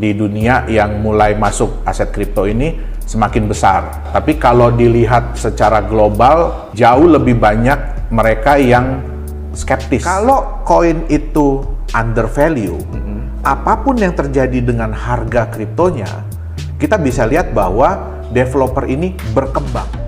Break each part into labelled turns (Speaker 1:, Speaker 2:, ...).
Speaker 1: di dunia yang mulai masuk aset kripto ini semakin besar. Tapi kalau dilihat secara global, jauh lebih banyak mereka yang skeptis. Kalau koin itu undervalue, apapun yang terjadi dengan harga kriptonya, kita bisa lihat bahwa developer ini berkembang.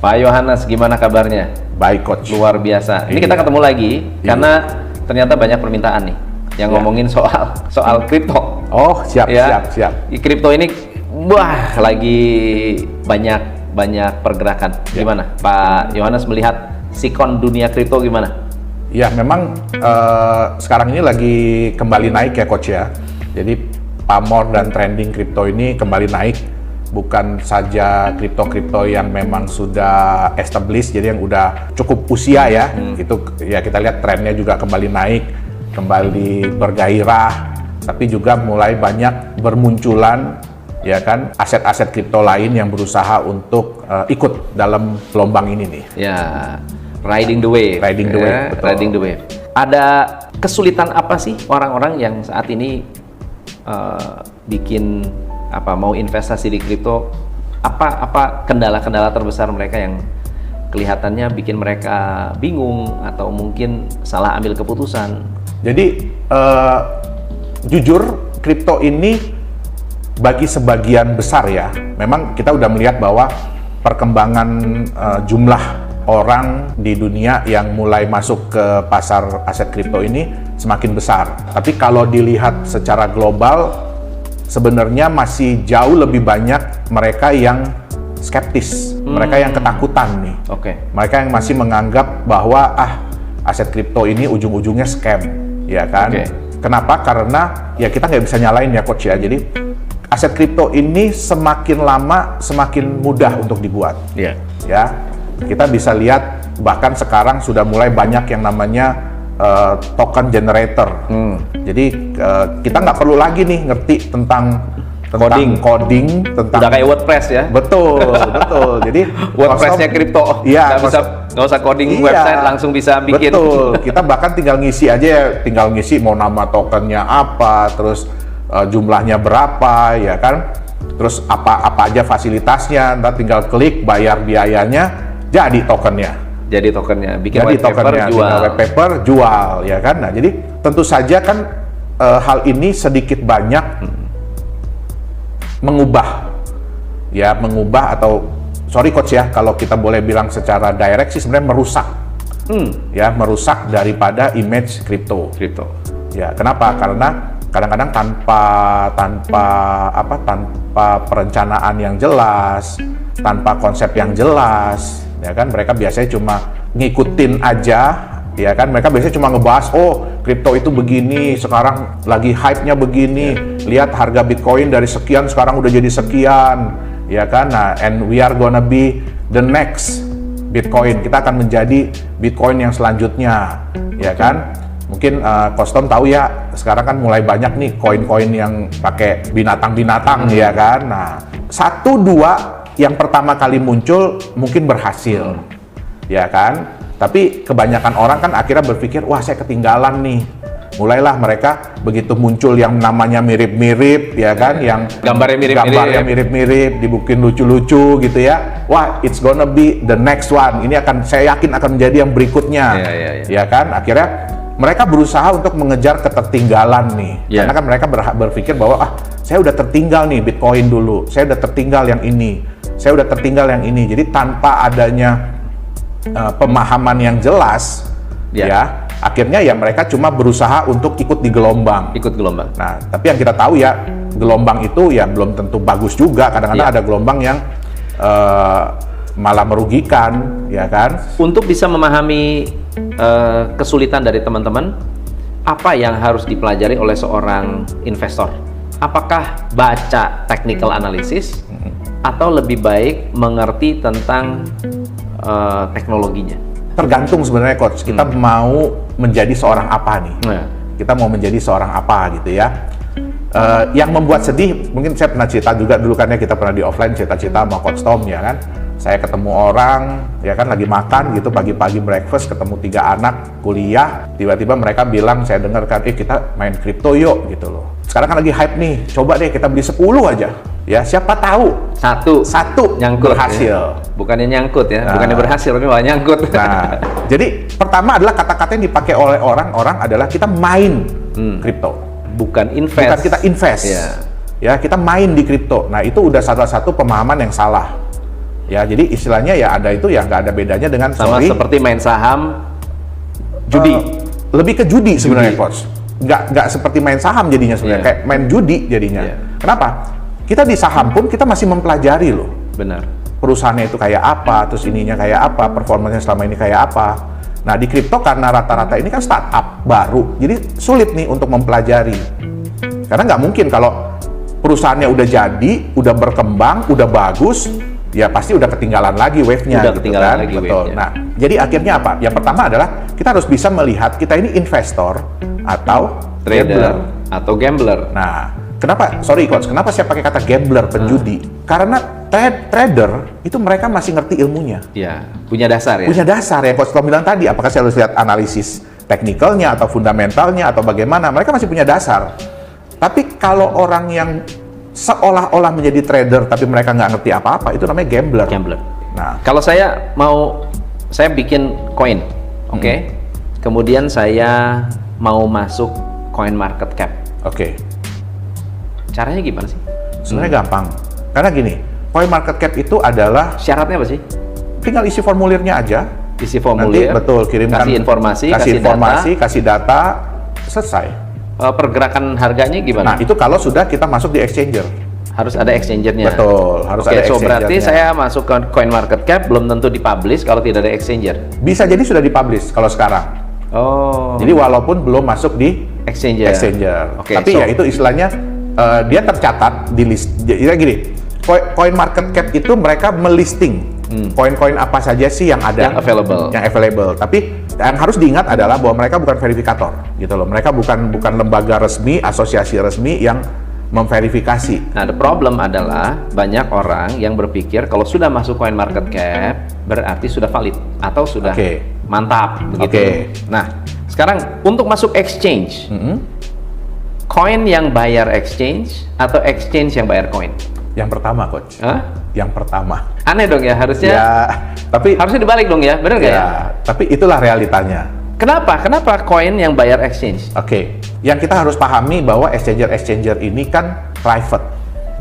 Speaker 2: Pak Yohanes, gimana kabarnya?
Speaker 1: Baik, Coach.
Speaker 2: Luar biasa. Ini kita ketemu lagi karena ternyata banyak permintaan nih yang ngomongin soal kripto.
Speaker 1: Oh, siap.
Speaker 2: Kripto ini wah lagi banyak pergerakan. Gimana Pak Yohanes melihat sikon dunia kripto gimana?
Speaker 1: Ya, memang sekarang ini lagi kembali naik ya, Coach ya. Jadi pamor dan trending kripto ini kembali naik. Bukan saja kripto-kripto yang memang sudah established, jadi yang udah cukup usia ya, itu ya kita lihat trennya juga kembali naik, kembali bergairah, tapi juga mulai banyak bermunculan ya kan aset-aset kripto lain yang berusaha untuk ikut dalam gelombang ini nih.
Speaker 2: Ya, riding the wave. Riding the wave. Ada kesulitan apa sih orang-orang yang saat ini bikin mau investasi di kripto? Apa kendala-kendala terbesar mereka yang kelihatannya bikin mereka bingung atau mungkin salah ambil keputusan?
Speaker 1: Jadi jujur kripto ini bagi sebagian besar ya, memang kita udah melihat bahwa perkembangan jumlah orang di dunia yang mulai masuk ke pasar aset kripto ini semakin besar. Tapi kalau dilihat secara global, sebenarnya masih jauh lebih banyak mereka yang skeptis, mereka yang ketakutan nih. Mereka yang masih menganggap bahwa aset kripto ini ujung-ujungnya scam, ya kan? Kenapa? Karena ya kita nggak bisa nyalain ya, Coach ya. Jadi aset kripto ini semakin lama semakin mudah untuk dibuat. Ya, kita bisa lihat bahkan sekarang sudah mulai banyak yang namanya token generator. Jadi kita nggak perlu lagi nih ngerti tentang coding, tentang
Speaker 2: udah kayak WordPress ya.
Speaker 1: Betul. Jadi
Speaker 2: WordPress-nya kripto.
Speaker 1: Iya,
Speaker 2: nggak usah coding website, langsung bisa bikin.
Speaker 1: Betul. Kita bahkan tinggal ngisi aja ya, tinggal ngisi mau nama tokennya apa, terus jumlahnya berapa, ya kan? Terus apa aja fasilitasnya, ntar tinggal klik bayar biayanya, jadi tokennya.
Speaker 2: Bikin white
Speaker 1: paper jual, ya kan? Nah, jadi tentu saja kan hal ini sedikit banyak mengubah atau sorry Coach ya, kalau kita boleh bilang secara direct sih sebenarnya merusak daripada image kripto. Ya, kenapa? Karena kadang-kadang tanpa perencanaan yang jelas, tanpa konsep yang jelas, ya kan, mereka biasanya cuma ngikutin aja, ya kan, mereka biasanya cuma ngebahas, kripto itu begini, sekarang lagi hype-nya begini, lihat harga Bitcoin dari sekian sekarang udah jadi sekian, ya kan, nah, and we are gonna be the next Bitcoin, kita akan menjadi Bitcoin yang selanjutnya, ya kan. Mungkin Custom tahu ya, sekarang kan mulai banyak nih koin-koin yang pakai binatang-binatang, ya kan. Nah, 1-2 yang pertama kali muncul mungkin berhasil, ya kan. Tapi kebanyakan orang kan akhirnya berpikir, wah saya ketinggalan nih. Mulailah mereka begitu muncul yang namanya mirip-mirip, ya kan, yang gambarnya mirip-mirip, dibikin lucu-lucu gitu ya. Wah, it's gonna be the next one. Ini saya yakin akan menjadi yang berikutnya, ya kan. Akhirnya mereka berusaha untuk mengejar ketertinggalan nih, karena kan mereka berpikir bahwa saya udah tertinggal nih Bitcoin dulu, saya udah tertinggal yang ini, saya udah tertinggal yang ini. Jadi tanpa adanya pemahaman yang jelas, ya akhirnya ya mereka cuma berusaha untuk ikut gelombang. Nah, tapi yang kita tahu ya, gelombang itu ya belum tentu bagus juga. Kadang-kadang ada gelombang yang malah merugikan, ya kan.
Speaker 2: Untuk bisa memahami kesulitan dari teman-teman, apa yang harus dipelajari oleh seorang investor? Apakah baca technical analysis atau lebih baik mengerti tentang teknologinya?
Speaker 1: Tergantung sebenarnya, Coach. Kita mau menjadi seorang apa nih? Kita mau menjadi seorang apa gitu ya? Yang membuat sedih, mungkin saya pernah cerita juga dulu kan ya, kita pernah di offline cerita-cerita sama Coach Tom, ya kan. saya ketemu orang, ya kan lagi makan gitu, pagi-pagi breakfast, ketemu 3 anak kuliah, tiba-tiba mereka bilang, saya dengar kan, kita main kripto yuk gitu loh. Sekarang kan lagi hype nih, coba deh kita beli 10 aja. Ya, siapa tahu satu
Speaker 2: nyangkut,
Speaker 1: berhasil.
Speaker 2: ya. Bukannya nyangkut ya, bukannya berhasil tapi malah nyangkut.
Speaker 1: Nah, jadi pertama adalah kata-kata yang dipakai oleh orang-orang adalah kita main kripto.
Speaker 2: Bukan invest.
Speaker 1: Bukan kita invest. Ya, kita main di kripto. Nah, itu udah salah satu pemahaman yang salah. Ya, jadi istilahnya ya ada itu ya nggak ada bedanya dengan
Speaker 2: sama seperti main saham, judi.
Speaker 1: Lebih ke judi sebenarnya, Coach. Nggak seperti main saham jadinya sebenarnya, kayak main judi jadinya. Kenapa? Kita di saham pun kita masih mempelajari loh.
Speaker 2: Benar.
Speaker 1: Perusahaannya itu kayak apa, terus ininya kayak apa, performanya selama ini kayak apa. Nah, di kripto karena rata-rata ini kan startup baru, jadi sulit nih untuk mempelajari. Karena nggak mungkin kalau perusahaannya udah jadi, udah berkembang, udah bagus, ya pasti udah ketinggalan lagi wave-nya.
Speaker 2: Udah
Speaker 1: gitu
Speaker 2: ketinggalan
Speaker 1: kan?
Speaker 2: lagi
Speaker 1: Betul.
Speaker 2: wave-nya.
Speaker 1: Nah, jadi akhirnya apa? Yang pertama adalah kita harus bisa melihat kita ini investor atau
Speaker 2: Trader atau gambler.
Speaker 1: Nah, kenapa? Sorry Coach, kenapa saya pakai kata gambler, penjudi? Karena trader itu mereka masih ngerti ilmunya.
Speaker 2: Ya, punya dasar ya.
Speaker 1: Punya dasar yang Coach Tom bilang tadi, apakah saya harus lihat analisis teknikalnya atau fundamentalnya atau bagaimana? Mereka masih punya dasar. Tapi kalau orang yang seolah-olah menjadi trader tapi mereka nggak ngerti apa-apa, itu namanya gambler.
Speaker 2: Gambler.
Speaker 1: Nah,
Speaker 2: kalau saya bikin koin, oke? Kemudian saya mau masuk coin market cap.
Speaker 1: Oke.
Speaker 2: Caranya gimana sih?
Speaker 1: Sebenarnya gampang. Karena gini, coin market cap itu adalah
Speaker 2: Syaratnya apa sih?
Speaker 1: tinggal isi formulirnya aja.
Speaker 2: Isi formulir.
Speaker 1: Nanti betul kirimkan
Speaker 2: kasih informasi,
Speaker 1: kasih data, selesai.
Speaker 2: Pergerakan harganya gimana?
Speaker 1: Nah, itu kalau sudah kita masuk di exchanger.
Speaker 2: Harus ada exchangernya.
Speaker 1: Betul, harus ada
Speaker 2: so berarti
Speaker 1: exchangernya.
Speaker 2: saya masuk ke coin market cap belum tentu dipublish kalau tidak ada exchanger.
Speaker 1: Bisa jadi sudah dipublish kalau sekarang.
Speaker 2: Oh.
Speaker 1: Jadi walaupun belum masuk di
Speaker 2: exchanger. Oke,
Speaker 1: tapi ya itu istilahnya dia tercatat di list. Jadi gini, coin market cap itu mereka melisting koin-koin apa saja sih yang ada,
Speaker 2: yang available.
Speaker 1: Tapi yang harus diingat adalah bahwa mereka bukan verifikator, gitu loh. Mereka bukan lembaga resmi, asosiasi resmi yang memverifikasi.
Speaker 2: Nah, the problem adalah banyak orang yang berpikir kalau sudah masuk coin market cap berarti sudah valid atau sudah mantap begitu. Nah, sekarang untuk masuk exchange, koin yang bayar exchange atau exchange yang bayar koin?
Speaker 1: Yang pertama, Coach. Yang pertama.
Speaker 2: Aneh dong ya, harusnya.
Speaker 1: Ya, tapi
Speaker 2: harusnya dibalik dong ya, benar nggak ya?
Speaker 1: Tapi itulah realitanya.
Speaker 2: Kenapa koin yang bayar exchange?
Speaker 1: Oke, yang kita harus pahami bahwa exchanger ini kan private.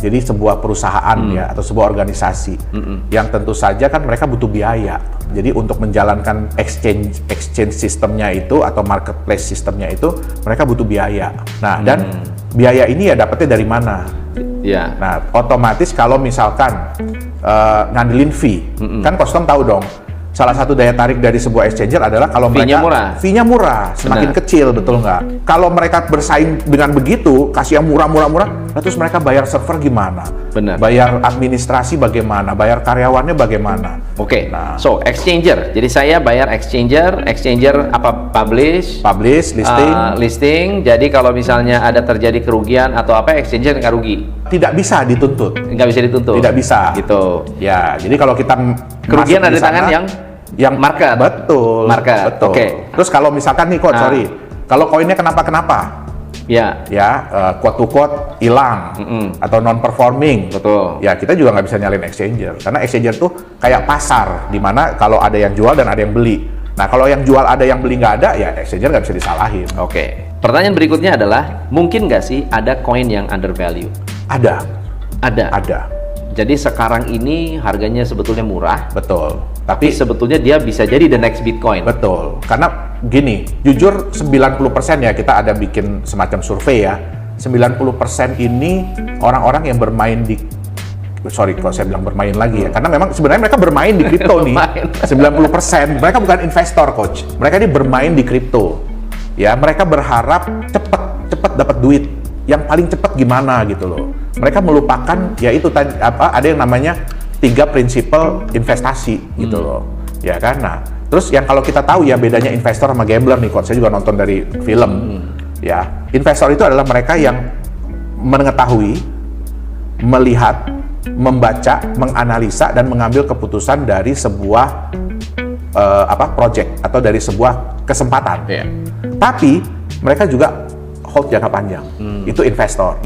Speaker 1: Jadi sebuah perusahaan ya atau sebuah organisasi yang tentu saja kan mereka butuh biaya. Jadi untuk menjalankan exchange sistemnya itu atau marketplace sistemnya itu mereka butuh biaya. Nah, dan biaya ini ya dapatnya dari mana?
Speaker 2: Ya.
Speaker 1: Nah, otomatis kalau misalkan ngandelin fee, kan custom tahu dong. Salah satu daya tarik dari sebuah exchanger adalah kalau mereka fee-nya murah, semakin kecil, betul nggak? Kalau mereka bersaing dengan begitu, kasih yang murah, terus mereka bayar server gimana?
Speaker 2: Benar.
Speaker 1: Bayar administrasi bagaimana? Bayar karyawannya bagaimana?
Speaker 2: Oke. Nah, so exchanger. Jadi saya bayar exchanger apa? Publish, listing. Jadi kalau misalnya ada terjadi kerugian atau apa, exchanger nggak rugi.
Speaker 1: Tidak bisa dituntut.
Speaker 2: Nggak bisa dituntut.
Speaker 1: Tidak bisa.
Speaker 2: Gitu.
Speaker 1: Ya, jadi kalau kita
Speaker 2: kerugian ada di tangan yang market.
Speaker 1: Betul.
Speaker 2: Oke.
Speaker 1: Terus kalau misalkan nih Coach, kalau koinnya kenapa? Ya, quote to quote hilang atau non performing.
Speaker 2: Betul.
Speaker 1: Ya, kita juga nggak bisa nyalin exchanger karena exchanger tuh kayak pasar di mana kalau ada yang jual dan ada yang beli. Nah, kalau yang jual ada yang beli nggak ada, ya exchanger nggak bisa disalahin.
Speaker 2: Oke. Pertanyaan berikutnya adalah, mungkin nggak sih ada koin yang undervalue?
Speaker 1: Ada. Jadi
Speaker 2: sekarang ini harganya sebetulnya murah.
Speaker 1: Betul.
Speaker 2: Tapi sebetulnya dia bisa jadi the next Bitcoin.
Speaker 1: Betul. Karena gini, jujur 90% ya kita ada bikin semacam survei ya. 90% ini orang-orang yang bermain di sorry kalau saya bilang bermain lagi ya. Karena memang sebenarnya mereka bermain di kripto nih. 90%. Mereka bukan investor, Coach. Mereka ini bermain di kripto. Ya, mereka berharap cepat dapat duit. Yang paling cepat gimana gitu loh. Mereka melupakan ya itu tadi ada yang namanya 3 prinsipal investasi gitu loh. Ya kan? Nah, terus yang kalau kita tahu ya bedanya investor sama gambler nih, Coach. Saya juga nonton dari film. Ya, investor itu adalah mereka yang mengetahui, melihat membaca, menganalisa dan mengambil keputusan dari sebuah project atau dari sebuah kesempatan. Tapi mereka juga hold jangka panjang. Itu investor.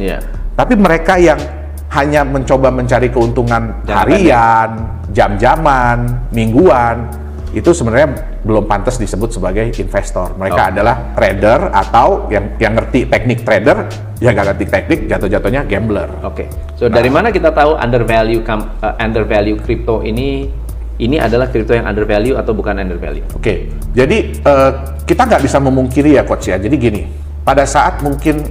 Speaker 1: Tapi mereka yang hanya mencoba mencari keuntungan harian, jam-jaman, mingguan, itu sebenarnya belum pantas disebut sebagai investor. Mereka adalah trader atau yang ngerti teknik trader, yang nggak ngerti teknik jatuh-jatuhnya gambler.
Speaker 2: So dari mana kita tahu undervalue crypto ini adalah crypto yang undervalue atau bukan undervalue?
Speaker 1: Jadi kita nggak bisa memungkiri ya coach ya. Jadi gini, pada saat mungkin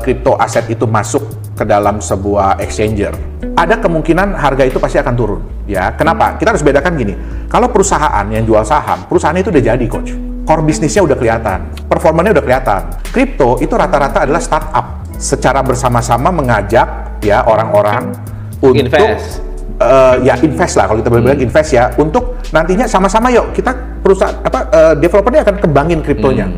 Speaker 1: crypto aset itu masuk ke dalam sebuah exchanger, ada kemungkinan harga itu pasti akan turun. Ya, kenapa? Kita harus bedakan gini. Kalau perusahaan yang jual saham, perusahaan itu udah jadi coach. Core bisnisnya udah kelihatan, performanya udah kelihatan. Kripto itu rata-rata adalah startup, secara bersama-sama mengajak ya orang-orang untuk invest lah, kalau kita bilang invest ya, untuk nantinya sama-sama yuk kita perusahaan developernya akan kembangin kriptonya.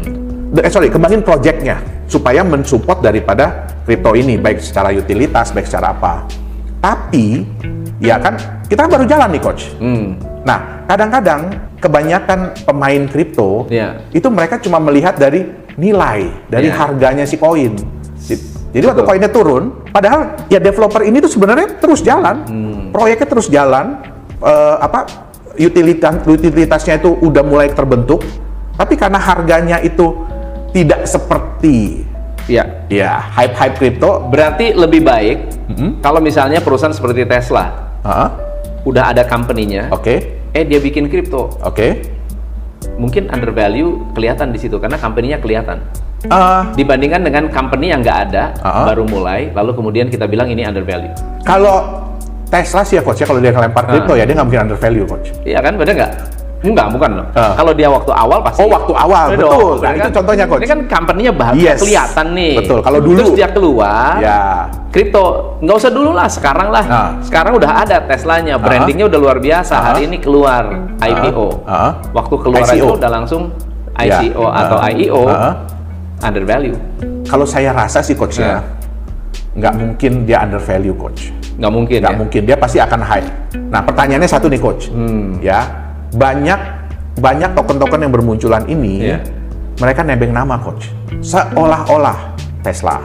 Speaker 1: Kembangin projectnya supaya mensupport daripada kripto ini, baik secara utilitas, baik secara apa. Tapi ya kan kita baru jalan nih coach. Nah, kadang-kadang kebanyakan pemain kripto itu mereka cuma melihat dari nilai, dari harganya si koin. Jadi waktu koinnya turun, padahal ya developer ini tuh sebenarnya terus jalan, proyeknya terus jalan, utilitasnya itu udah mulai terbentuk, tapi karena harganya itu tidak seperti hype kripto,
Speaker 2: berarti lebih baik kalau misalnya perusahaan seperti Tesla udah ada company-nya, dia bikin kripto, mungkin undervalue kelihatan di situ karena company-nya kelihatan. Dibandingkan dengan company yang nggak ada, baru mulai, lalu kemudian kita bilang ini undervalue.
Speaker 1: Kalau Tesla sih ya coach ya, kalau dia ngelempar kripto ya dia nggak mungkin undervalue coach.
Speaker 2: Iya kan, bener nggak? Enggak, bukan loh. Kalau dia waktu awal pasti.
Speaker 1: Waktu awal, betul. Nah, itu contohnya coach.
Speaker 2: Ini kan company-nya kelihatan nih.
Speaker 1: Betul. Kalau dulu
Speaker 2: terus dia keluar, kripto nggak usah dulu lah, sekarang lah. Sekarang udah ada Teslanya, brandingnya udah luar biasa. Hari ini keluar IPO. Waktu keluar itu udah langsung ICO atau IEO, undervalue.
Speaker 1: Kalau saya rasa sih coach ya, nggak mungkin dia undervalue coach.
Speaker 2: Nggak mungkin.
Speaker 1: Nggak mungkin, dia pasti akan hype. Nah, pertanyaannya satu nih coach, ya. Banyak token-token yang bermunculan ini, mereka nebeng nama coach, seolah-olah Tesla.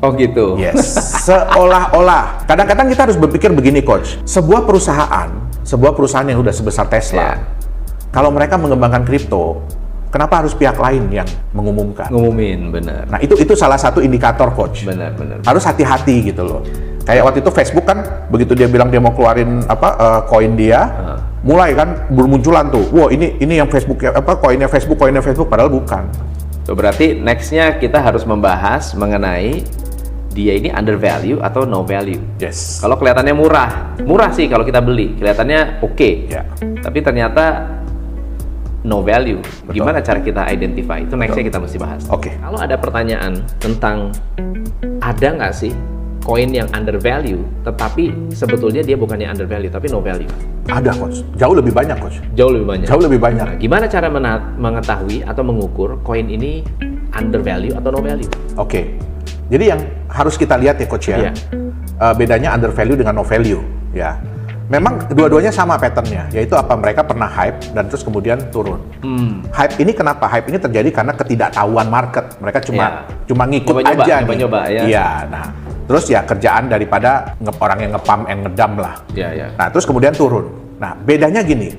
Speaker 2: Oh gitu.
Speaker 1: Yes, seolah-olah. Kadang-kadang kita harus berpikir begini coach, sebuah perusahaan yang udah sebesar Tesla, kalau mereka mengembangkan kripto, kenapa harus pihak lain yang mengumumkan?
Speaker 2: Ngumumin, benar.
Speaker 1: Nah itu salah satu indikator coach.
Speaker 2: Benar.
Speaker 1: Harus hati-hati gitu loh. Kayak waktu itu Facebook kan, begitu dia bilang dia mau keluarin koin dia, mulai kan bermunculan tuh, wah ini yang Facebook koinnya Facebook, padahal bukan.
Speaker 2: So, berarti nextnya kita harus membahas mengenai dia ini undervalue atau no value.
Speaker 1: Yes.
Speaker 2: Kalau kelihatannya murah sih kalau kita beli, kelihatannya oke. Tapi ternyata no value.
Speaker 1: Betul.
Speaker 2: Gimana cara kita identify? Itu nextnya kita mesti bahas. Kalau ada pertanyaan tentang ada nggak sih koin yang undervalue, tetapi sebetulnya dia bukannya undervalue, tapi no value.
Speaker 1: Ada coach, jauh lebih banyak coach.
Speaker 2: Jauh lebih banyak.
Speaker 1: Nah,
Speaker 2: gimana cara mengetahui atau mengukur koin ini undervalue atau no value?
Speaker 1: Jadi yang harus kita lihat ya coach ya, bedanya undervalue dengan no value ya. Memang dua-duanya sama patternnya, yaitu apa, mereka pernah hype dan terus kemudian turun. Hype ini kenapa? Hype ini terjadi karena ketidaktahuan market. Mereka cuma ngikut aja nih. Nah, terus ya kerjaan daripada orang yang ngepump and ngedam lah. Nah, terus kemudian turun. Nah, bedanya gini.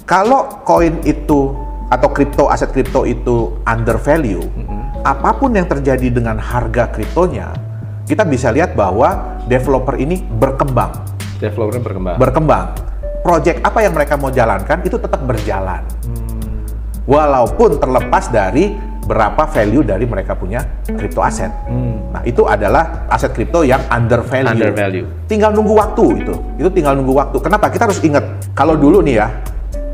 Speaker 1: Kalau koin itu atau aset kripto itu undervalue, apapun yang terjadi dengan harga kriptonya, kita bisa lihat bahwa developer ini berkembang. Project apa yang mereka mau jalankan itu tetap berjalan. Walaupun terlepas dari berapa value dari mereka punya kripto aset. Nah, itu adalah aset kripto yang undervalue. Tinggal nunggu waktu itu tinggal nunggu waktu. Kenapa? Kita harus ingat, kalau dulu nih ya,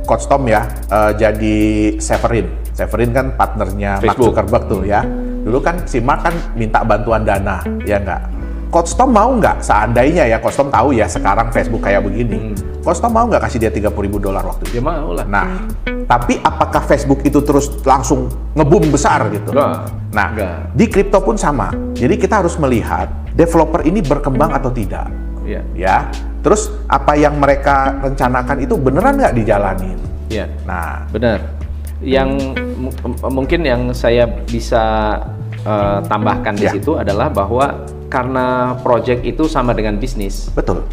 Speaker 1: Coach Tom ya jadi Severin kan partnernya Mark Zuckerberg tuh ya. Dulu kan si Mark kan minta bantuan dana, ya enggak? Coach Tom mau nggak, seandainya ya Coach Tom tahu ya sekarang Facebook kayak begini, Coach Tom mau nggak kasih dia $30,000 waktu itu?
Speaker 2: Ya mau lah.
Speaker 1: Nah, tapi apakah Facebook itu terus langsung nge-boom besar gitu? Nah, di kripto pun sama. Jadi kita harus melihat developer ini berkembang atau tidak.
Speaker 2: Iya.
Speaker 1: Ya. Terus apa yang mereka rencanakan itu beneran nggak dijalanin?
Speaker 2: Iya.
Speaker 1: Nah,
Speaker 2: benar. Yang mungkin yang saya bisa tambahkan di situ adalah bahwa karena project itu sama dengan bisnis.
Speaker 1: betul,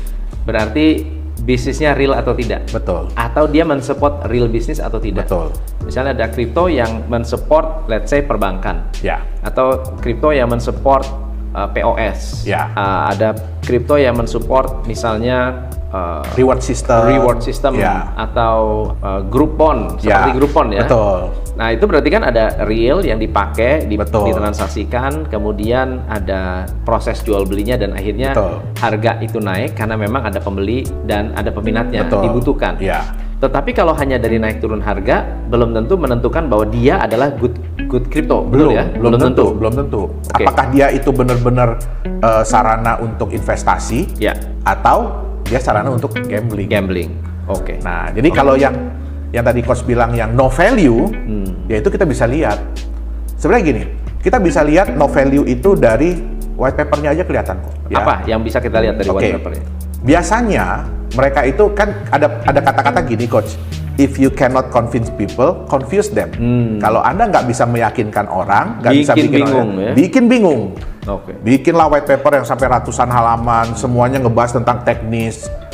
Speaker 2: Berarti bisnisnya real atau tidak?
Speaker 1: betul,
Speaker 2: Atau dia mensupport real bisnis atau tidak?
Speaker 1: betul.
Speaker 2: Misalnya ada kripto yang mensupport, let's say perbankan,
Speaker 1: Ya,
Speaker 2: atau kripto yang mensupport POS,
Speaker 1: Ya.
Speaker 2: Ada kripto yang mensupport misalnya
Speaker 1: reward system. Ya,
Speaker 2: atau Groupon, seperti
Speaker 1: ya,
Speaker 2: Groupon ya.
Speaker 1: betul,
Speaker 2: Nah itu berarti kan ada real yang dipakai,
Speaker 1: Betul.
Speaker 2: ditransaksikan, kemudian ada proses jual belinya dan akhirnya
Speaker 1: Betul.
Speaker 2: harga itu naik karena memang ada pembeli dan ada peminatnya,
Speaker 1: Betul.
Speaker 2: dibutuhkan.
Speaker 1: Ya.
Speaker 2: Tetapi kalau hanya dari naik turun harga, belum tentu menentukan bahwa dia adalah good crypto, betul ya?
Speaker 1: belum tentu.
Speaker 2: Oke.
Speaker 1: Apakah dia itu benar-benar sarana untuk investasi,
Speaker 2: Ya,
Speaker 1: atau dia sarana untuk gambling?
Speaker 2: gambling. Oke.
Speaker 1: Nah, jadi kalau yang tadi Coach bilang yang no value, ya itu kita bisa lihat. Sebenarnya gini, kita bisa lihat no value itu dari white papernya aja kelihatan kok. Ya.
Speaker 2: Apa yang bisa kita lihat dari
Speaker 1: Oke.
Speaker 2: white paper-nya?
Speaker 1: Biasanya mereka itu kan ada kata-kata gini, Coach. If you cannot convince people, confuse them. Kalau Anda nggak bisa meyakinkan orang, nggak bisa
Speaker 2: Bikin
Speaker 1: bikin
Speaker 2: bingung,
Speaker 1: orang,
Speaker 2: ya?
Speaker 1: bikin bingung.
Speaker 2: Oke.
Speaker 1: Bikinlah white paper yang sampai ratusan halaman, semuanya ngebahas tentang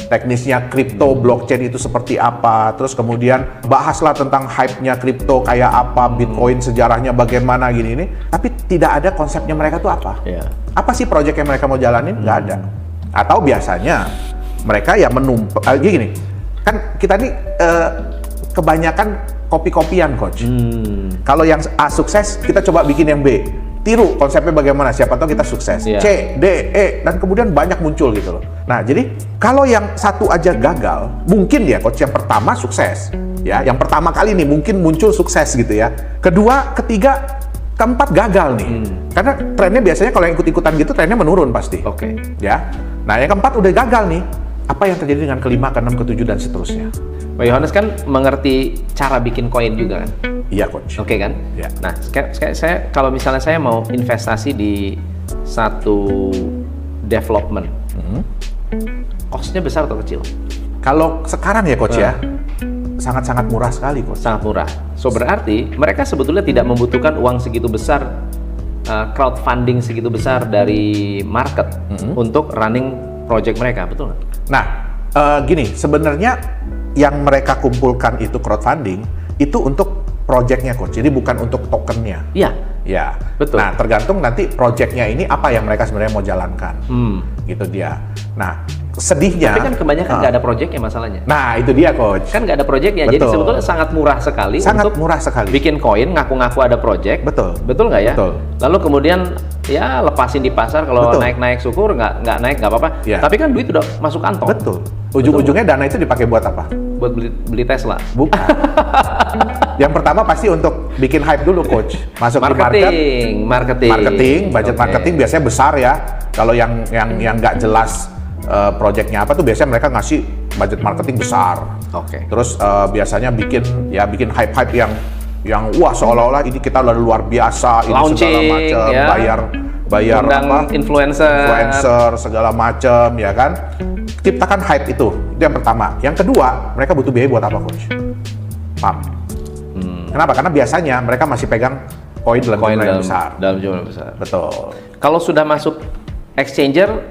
Speaker 1: teknisnya kripto, blockchain itu seperti apa, terus kemudian bahaslah tentang hype-nya kripto kayak apa, Bitcoin sejarahnya bagaimana gini ini, tapi tidak ada konsepnya mereka tuh apa.
Speaker 2: Ya.
Speaker 1: Apa sih proyek yang mereka mau jalanin? Nggak ada. Atau biasanya mereka ya gini, kan kita nih kebanyakan kopi-kopian, Coach. Kalau yang A sukses, kita coba bikin yang B. Tiru konsepnya bagaimana, siapa tahu kita sukses.
Speaker 2: Iya.
Speaker 1: C, D, E, dan kemudian banyak muncul gitu loh. Nah, jadi kalau yang satu aja gagal, mungkin ya Coach yang pertama sukses. Ya, yang pertama kali nih mungkin muncul sukses gitu ya. Kedua, ketiga, keempat gagal nih. Karena trennya biasanya kalau yang ikut-ikutan gitu trennya menurun pasti.
Speaker 2: Oke.
Speaker 1: Ya. Nah, yang keempat udah gagal nih. Apa yang terjadi dengan kelima, keenam, ketujuh dan seterusnya?
Speaker 2: Pak Yohanes kan mengerti cara bikin koin juga kan?
Speaker 1: Iya, Coach.
Speaker 2: Oke kan?
Speaker 1: Ya.
Speaker 2: Nah, saya kalau misalnya saya mau investasi di satu development, cost-nya besar atau kecil?
Speaker 1: Kalau sekarang ya Coach ya, sangat-sangat murah sekali Coach.
Speaker 2: Sangat murah. So berarti mereka sebetulnya tidak membutuhkan uang segitu besar, crowdfunding segitu besar dari market untuk running project mereka, betul nggak?
Speaker 1: Nah, gini, sebenarnya yang mereka kumpulkan itu crowdfunding itu untuk projectnya Coach, jadi bukan untuk tokennya.
Speaker 2: Iya.
Speaker 1: Ya,
Speaker 2: Betul.
Speaker 1: Nah, tergantung nanti projectnya ini apa yang mereka sebenarnya mau jalankan, gitu dia. Nah, sedihnya.
Speaker 2: Tapi kan kebanyakan nggak ada projectnya masalahnya.
Speaker 1: Nah, itu dia Coach.
Speaker 2: Kan nggak ada projectnya, jadi
Speaker 1: Betul.
Speaker 2: sebetulnya sangat murah sekali
Speaker 1: Sangat
Speaker 2: untuk
Speaker 1: murah sekali.
Speaker 2: bikin koin, ngaku-ngaku ada project.
Speaker 1: Betul.
Speaker 2: Betul nggak ya?
Speaker 1: Betul.
Speaker 2: Lalu kemudian ya lepasin di pasar, kalau
Speaker 1: Betul.
Speaker 2: naik-naik syukur, nggak naik nggak apa-apa.
Speaker 1: Ya.
Speaker 2: Tapi kan duit udah masuk kantong.
Speaker 1: Betul. Ujung-ujungnya dana itu dipakai buat apa?
Speaker 2: Buat beli Tesla.
Speaker 1: Bukan. Yang pertama pasti untuk bikin hype dulu Coach. Masuk di marketing, budget
Speaker 2: Oke.
Speaker 1: marketing biasanya besar ya. Kalau yang nggak jelas projectnya apa tuh biasanya mereka ngasih budget marketing besar.
Speaker 2: Oke.
Speaker 1: Terus biasanya bikin hype yang wah seolah-olah ini kita udah luar biasa, ini
Speaker 2: Launching,
Speaker 1: segala macam,
Speaker 2: ya.
Speaker 1: bayar
Speaker 2: Undang influencer
Speaker 1: segala macam ya kan. Ciptakan hype itu yang pertama. Yang kedua, mereka butuh biaya buat apa Coach? Pump. Kenapa? Karena biasanya mereka masih pegang koin dalam jumlah yang besar.
Speaker 2: Dalam jumlah besar.
Speaker 1: Betul.
Speaker 2: Kalau sudah masuk exchanger,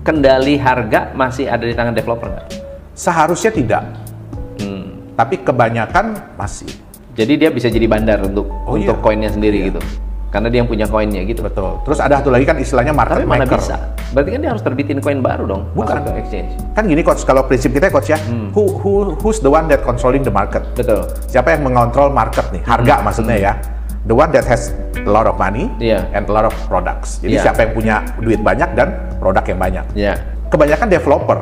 Speaker 2: kendali harga masih ada di tangan developer nggak?
Speaker 1: Seharusnya tidak. Tapi kebanyakan masih.
Speaker 2: Jadi dia bisa jadi bandar untuk
Speaker 1: iya.
Speaker 2: koinnya sendiri gitu. Karena dia yang punya koinnya gitu.
Speaker 1: Betul. Terus ada satu lagi kan istilahnya market
Speaker 2: Tapi mana
Speaker 1: maker.
Speaker 2: bisa? Berarti kan dia harus terbitin koin baru dong.
Speaker 1: Bukan.
Speaker 2: Masuk ke exchange.
Speaker 1: Kan gini Coach, kalau prinsip kita Coach ya, who's the one that controlling the market?
Speaker 2: Betul.
Speaker 1: Siapa yang mengontrol market nih? Harga maksudnya ya. The one that has a lot of money
Speaker 2: Iya.
Speaker 1: and a lot of products. Jadi
Speaker 2: Iya.
Speaker 1: siapa yang punya duit banyak dan produk yang banyak.
Speaker 2: Ya.
Speaker 1: Kebanyakan developer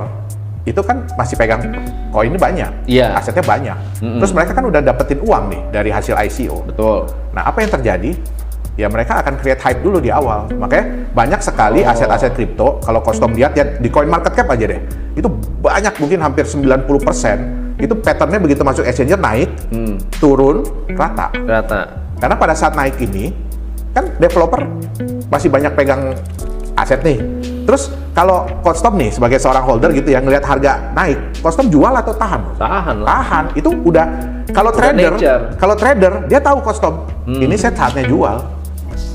Speaker 1: itu kan masih pegang koin ini banyak,
Speaker 2: Iya.
Speaker 1: asetnya banyak. Terus mereka kan udah dapetin uang nih dari hasil ICO.
Speaker 2: Betul.
Speaker 1: Nah, apa yang terjadi? Ya mereka akan create hype dulu di awal. Makanya banyak sekali aset-aset kripto, kalau Costom lihat ya di CoinMarketCap aja deh. Itu banyak, mungkin hampir 90%. Itu patternnya begitu masuk exchanger naik, turun, rata. Karena pada saat naik ini, kan developer masih banyak pegang aset nih. Terus kalau Coach Tom nih sebagai seorang holder gitu yang ngelihat harga naik, Coach Tom jual atau tahan?
Speaker 2: Tahan lah.
Speaker 1: Tahan. Itu udah kalau trader dia tahu Coach Tom. Ini saya saatnya jual.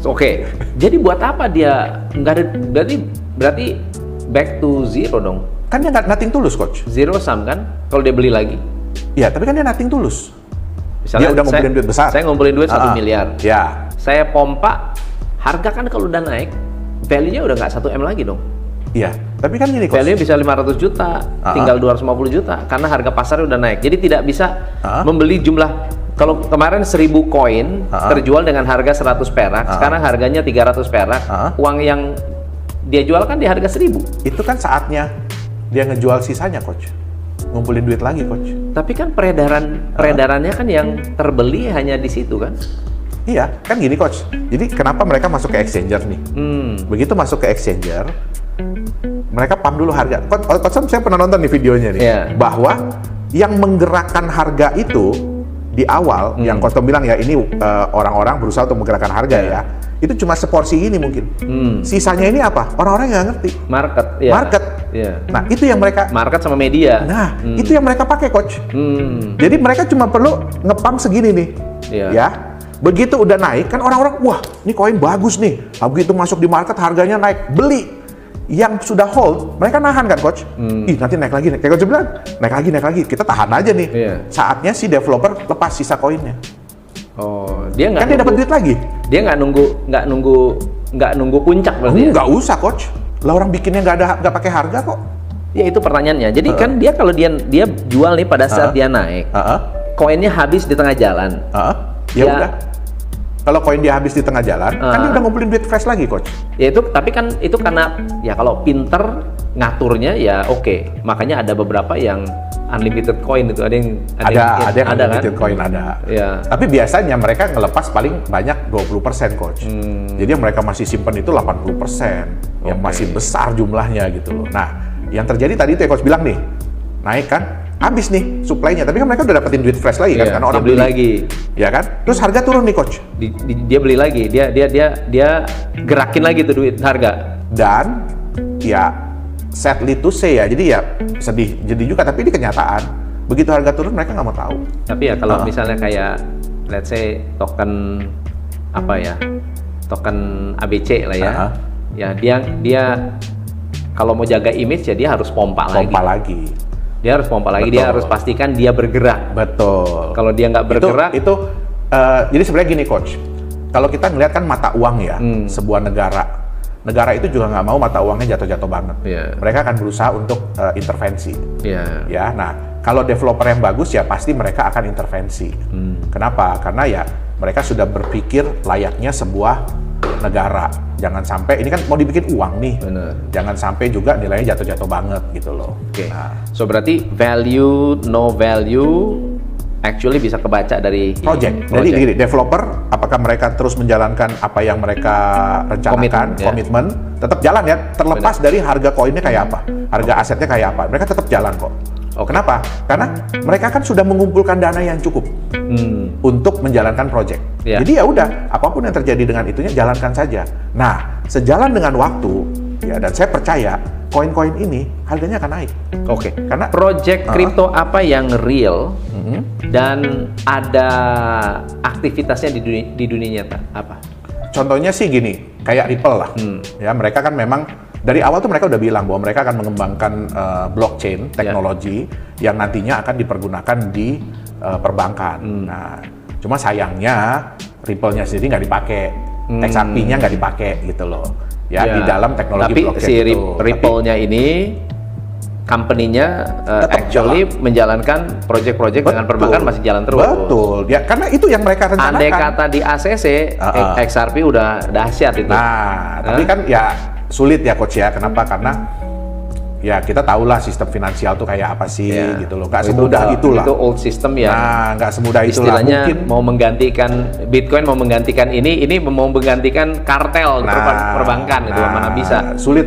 Speaker 2: Oke. Jadi buat apa dia nggak ada, berarti back to zero dong.
Speaker 1: Kan dia nggak nothing tulus, Coach.
Speaker 2: Zero sum kan kalau dia beli lagi.
Speaker 1: Iya, tapi kan dia nothing tulus.
Speaker 2: Misalnya
Speaker 1: dia udah ngumpulin duit besar.
Speaker 2: Saya ngumpulin duit 1 miliar.
Speaker 1: Ya.
Speaker 2: Saya pompa, harga kan kalau udah naik, value-nya udah nggak 1 M lagi dong.
Speaker 1: Iya, tapi kan gini, Coach.
Speaker 2: Value bisa 500 juta, tinggal 250 juta karena harga pasarnya udah naik. Jadi tidak bisa membeli jumlah. Kalau kemarin 1000 koin terjual dengan harga 100 perak, sekarang harganya 300 perak. Uang yang dia jual kan di harga 1000.
Speaker 1: Itu kan saatnya dia ngejual sisanya, Coach. Ngumpulin duit lagi, Coach.
Speaker 2: Tapi kan peredarannya kan yang terbeli hanya di situ kan?
Speaker 1: Iya, kan gini, Coach. Jadi kenapa mereka masuk ke exchanger nih? Begitu masuk ke exchanger, mereka pump dulu harga. Coach, saya pernah nonton nih videonya nih, bahwa yang menggerakkan harga itu di awal, yang Coach Tom bilang ya ini orang-orang berusaha untuk menggerakkan harga ya, itu cuma seporsi ini mungkin. Sisanya ini apa? Orang-orang yang nggak ngerti. Market. Nah, itu yang mereka
Speaker 2: market sama media.
Speaker 1: Nah, itu yang mereka pakai, Coach. Jadi mereka cuma perlu ngepump segini nih, ya. Begitu udah naik kan orang-orang, wah, ini koin bagus nih. Begitu masuk di market harganya naik, beli. Yang sudah hold, mereka nahan kan, Coach? Ih, nanti naik lagi nih. Kayak Coach bilang, naik lagi. Kita tahan aja nih. Saatnya si developer lepas sisa koinnya.
Speaker 2: Oh, dia nggak?
Speaker 1: Kan dia dapat duit lagi.
Speaker 2: Dia nggak nunggu puncak berarti.
Speaker 1: Nggak usah, Coach. Lah orang bikinnya nggak pakai harga kok.
Speaker 2: Ya itu pertanyaannya. Jadi kan dia kalau dia jual nih pada saat dia naik, koinnya habis di tengah jalan.
Speaker 1: Ya udah. Kalau koin dia habis di tengah jalan, kan dia udah ngumpulin duit fresh lagi, Coach.
Speaker 2: Ya itu, tapi kan itu karena ya kalau pinter ngaturnya ya oke. Makanya ada beberapa yang unlimited coin itu, ada yang
Speaker 1: unlimited
Speaker 2: kan?
Speaker 1: coin ada.
Speaker 2: Ya.
Speaker 1: Tapi biasanya mereka ngelepas paling banyak 20%, Coach. Jadi yang mereka masih simpen itu 80%, yang masih besar jumlahnya gitu loh. Nah, yang terjadi tadi itu ya Coach bilang nih, naik kan? Habis nih supply-nya, tapi kan mereka udah dapetin duit fresh lagi kan, karena orang
Speaker 2: beli lagi,
Speaker 1: ya kan? Terus harga turun nih, Coach.
Speaker 2: Dia beli lagi, dia gerakin lagi tuh duit harga.
Speaker 1: Dan ya sadly to say ya, jadi ya sedih jadi juga, tapi ini kenyataan. Begitu harga turun mereka nggak mau tahu.
Speaker 2: Tapi ya kalau misalnya kayak let's say token token ABC lah ya, ya dia kalau mau jaga image ya dia harus pompa lagi. Dia harus pompa lagi. Betul. Dia harus pastikan dia bergerak.
Speaker 1: Betul.
Speaker 2: Kalau dia nggak bergerak,
Speaker 1: jadi sebenarnya gini, Coach. Kalau kita ngelihat kan mata uang ya, sebuah negara itu juga nggak mau mata uangnya jatuh-jatuh banget. Mereka akan berusaha untuk intervensi. Ya, nah kalau developer yang bagus ya pasti mereka akan intervensi. Kenapa? Karena ya mereka sudah berpikir layaknya sebuah negara. Jangan sampai ini kan mau dibikin uang nih.
Speaker 2: Bener.
Speaker 1: Jangan sampai juga nilainya jatuh-jatuh banget gitu loh.
Speaker 2: Oke. Nah, so berarti value no value actually bisa kebaca dari
Speaker 1: project. Jadi gini, developer apakah mereka terus menjalankan apa yang mereka rencanakan, komitmen, tetap jalan ya, terlepas dari harga koinnya kayak apa, harga asetnya kayak apa, mereka tetap jalan kok. Kenapa? Karena mereka kan sudah mengumpulkan dana yang cukup untuk menjalankan project. Jadi ya udah, apapun yang terjadi dengan itunya jalankan saja. Nah, sejalan dengan waktu, ya dan saya percaya koin-koin ini harganya akan naik.
Speaker 2: Karena project kripto apa yang real dan ada aktivitasnya di dunia nyata apa?
Speaker 1: Contohnya sih gini, kayak Ripple lah. Ya mereka kan memang dari awal tuh mereka udah bilang bahwa mereka akan mengembangkan blockchain teknologi yang nantinya akan dipergunakan di perbankan. Nah, cuma sayangnya Ripple-nya sendiri nggak dipakai, XRP-nya nggak dipakai gitu loh. Ya di dalam teknologi blockchain
Speaker 2: si Ripple-nya ini company-nya actually menjalankan project-project dengan perbankan masih jalan terus.
Speaker 1: Betul. Ya karena itu yang mereka rencanakan.
Speaker 2: Andai kata di ACC, XRP udah dahsyat itu.
Speaker 1: Nah, tapi kan ya sulit ya, Coach ya. Kenapa? Karena ya kita tahulah sistem finansial tuh kayak apa sih gitu loh. Nggak semudah itulah.
Speaker 2: Itu old system ya.
Speaker 1: Nah, nggak semudah itulah.
Speaker 2: Istilahnya mau menggantikan Bitcoin, mau menggantikan ini mau menggantikan kartel perbankan itu mana bisa.
Speaker 1: Sulit.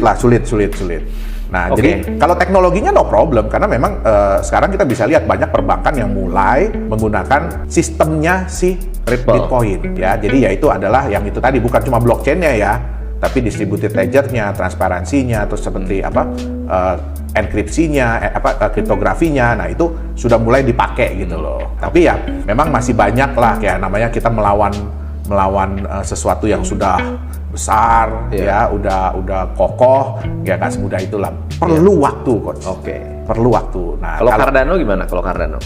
Speaker 1: Nah, jadi kalau teknologinya no problem karena memang sekarang kita bisa lihat banyak perbankan yang mulai menggunakan sistemnya si Bitcoin ya. Jadi ya itu adalah yang itu tadi, bukan cuma blockchain-nya ya, tapi distributed ledger-nya, transparansinya, terus seperti enkripsinya, kriptografinya, nah itu sudah mulai dipakai gitu loh. Tapi ya memang masih banyak lah kayak namanya kita melawan sesuatu yang sudah besar, ya udah kokoh, ya nggak semudah itulah. Perlu waktu, Coach.
Speaker 2: Oke.
Speaker 1: Perlu waktu. Nah,
Speaker 2: kalau Cardano gimana? Kalau Cardano?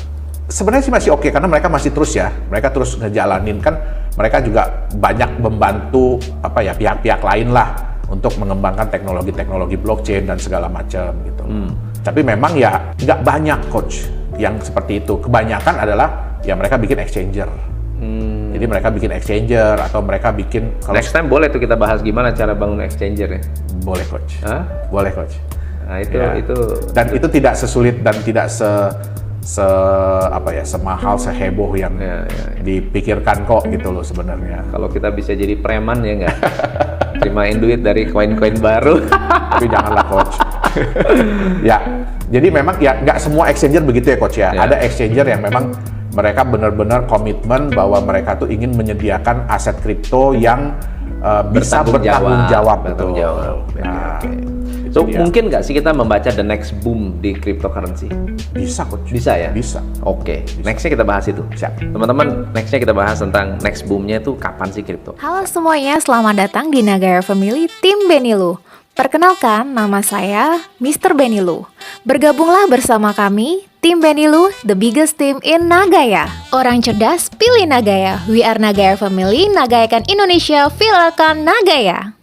Speaker 1: Sebenarnya sih masih oke karena mereka masih terus ya, mereka terus ngejalanin kan, mereka juga banyak membantu pihak-pihak lain lah untuk mengembangkan teknologi blockchain dan segala macam gitu. Tapi memang ya nggak banyak, Coach, yang seperti itu. Kebanyakan adalah ya mereka bikin exchanger. Jadi mereka bikin exchanger atau mereka bikin.
Speaker 2: Next time boleh tuh kita bahas gimana cara bangun exchanger ya.
Speaker 1: Boleh, Coach.
Speaker 2: Hah?
Speaker 1: Boleh, Coach.
Speaker 2: Nah itu
Speaker 1: dan itu tidak sesulit dan tidak semahal, seheboh yang dipikirkan kok gitu loh sebenarnya.
Speaker 2: Kalau kita bisa jadi preman ya nggak terimain duit dari koin-koin baru.
Speaker 1: Tapi janganlah, Coach. Ya, jadi memang ya nggak semua exchanger begitu ya, Coach ya. Ada exchanger yang memang mereka benar-benar komitmen bahwa mereka tuh ingin menyediakan aset kripto yang bisa bertanggung jawab. Nah,
Speaker 2: so mungkin nggak sih kita membaca the next boom di cryptocurrency?
Speaker 1: Bisa, Coach.
Speaker 2: Bisa ya?
Speaker 1: Bisa.
Speaker 2: Oke. Nextnya kita bahas itu.
Speaker 1: Siap.
Speaker 2: Teman-teman, nextnya kita bahas tentang next boomnya itu kapan sih kripto?
Speaker 3: Halo semuanya, selamat datang di Nagaya Family Tim Benilu. Perkenalkan, nama saya Mr. Benilu. Bergabunglah bersama kami, Tim Benilu, the biggest team in Nagaya. Orang cerdas, pilih Nagaya. We are Nagaya Family, nagayakan Indonesia, viralkan Nagaya.